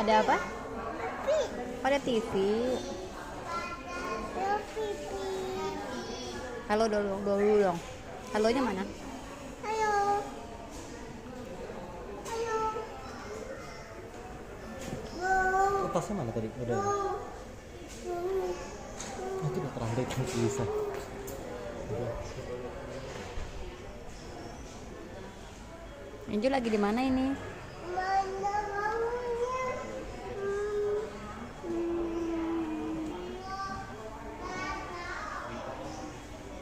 Ada apa? Ada TV. Halo dulu dong. Halonya mana? Tasnya mana tadi? Udah. Itu udah terakhir kan bisa. Angel lagi di mana ini?